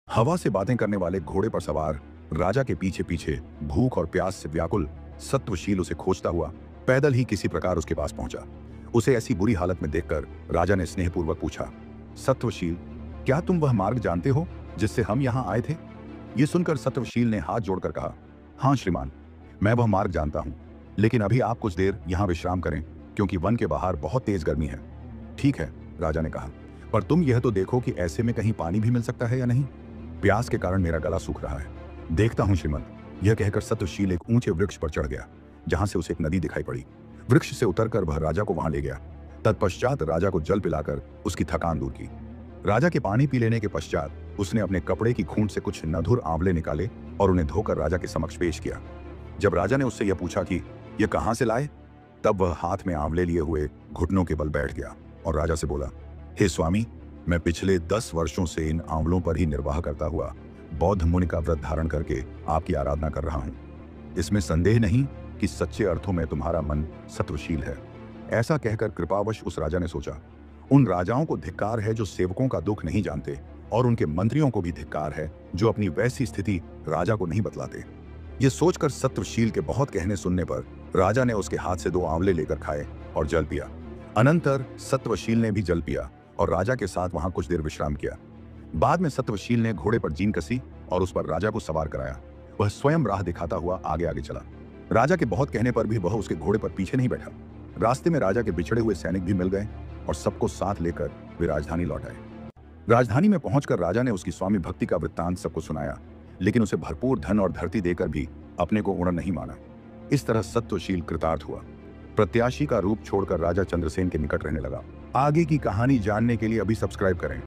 हवा से बातें करने वाले घोड़े पर सवार राजा के पीछे पीछे भूख और प्यास से व्याकुल सत्वशील उसे खोजता हुआ पैदल ही किसी प्रकार उसके पास पहुंचा। उसे ऐसी बुरी हालत में देखकर राजा ने स्नेहपूर्वक पूछा, सत्वशील, क्या तुम वह मार्ग जानते हो जिससे हम यहाँ आए थे? ये सुनकर सत्वशील ने हाथ जोड़कर कहा, हाँ श्रीमान, मैं वह मार्ग जानता हूँ, लेकिन अभी आप कुछ देर यहाँ विश्राम करें, क्योंकि वन के बाहर बहुत तेज गर्मी है। ठीक है, राजा ने कहा, पर तुम यह तो देखो कि ऐसे में कहीं पानी भी मिल सकता है या नहीं। प्यास के कारण मेरा गला सूख रहा है। देखता हूं श्रीमंत। यह कहकर सत्वशील एक ऊंचे वृक्ष पर चढ़ गया, जहां से उसे एक नदी दिखाई पड़ी। वृक्ष से उतरकर वह राजा को वहां ले गया। तत्पश्चात राजा को जल पिलाकर उसकी थकान दूर की। राजा के पानी पी लेने के पश्चात उसने अपने कपड़े की खूंट से कुछ मधुर आंवले निकाले और उन्हें धोकर राजा के समक्ष पेश किया। जब राजा ने उससे यह पूछा कि यह कहां से लाए, तब वह हाथ में आंवले लिए हुए घुटनों के बल बैठ गया और राजा से बोला, हे स्वामी, मैं पिछले 10 वर्षों से इन आंवलों पर ही निर्वाह करता हुआ बौद्ध मुनि का व्रत धारण करके आपकी आराधना कर रहा हूं। इसमें संदेह नहीं कि सच्चे अर्थों में तुम्हारा मन सत्वशील है। ऐसा कहकर कृपावश उस राजा ने सोचा, उन राजाओं को धिक्कार है जो सेवकों का दुख नहीं जानते, और उनके मंत्रियों को भी धिक्कार है जो अपनी वैसी स्थिति राजा को नहीं बतलाते। ये सोचकर सत्वशील के बहुत कहने सुनने पर राजा ने उसके हाथ से 2 आंवले लेकर खाए और जल पिया। अनंतर सत्वशील ने भी जल पिया और राजा के साथ वहां कुछ देर विश्राम किया। बाद में सत्वशील ने घोड़े पर जीन कसी और उस पर राजा को सवार कराया। वह स्वयं राह दिखाता हुआ आगे आगे चला। राजा के बहुत कहने पर भी वह उसके घोड़े पर पीछे नहीं बैठा। रास्ते में राजा के बिछड़े हुए सैनिक भी मिल गए और सबको साथ लेकर वे राजधानी लौट आए। राजधानी में पहुंचकर राजा ने उसकी स्वामी भक्ति का वृत्तांत सबको सुनाया, लेकिन उसे भरपूर धन और धरती देकर भी अपने को ऊण नहीं माना। इस तरह सत्वशील कृतार्थ हुआ। प्रत्याशी का रूप छोड़कर राजा चंद्रसेन के निकट रहने लगा। आगे की कहानी जानने के लिए अभी सब्सक्राइब करें।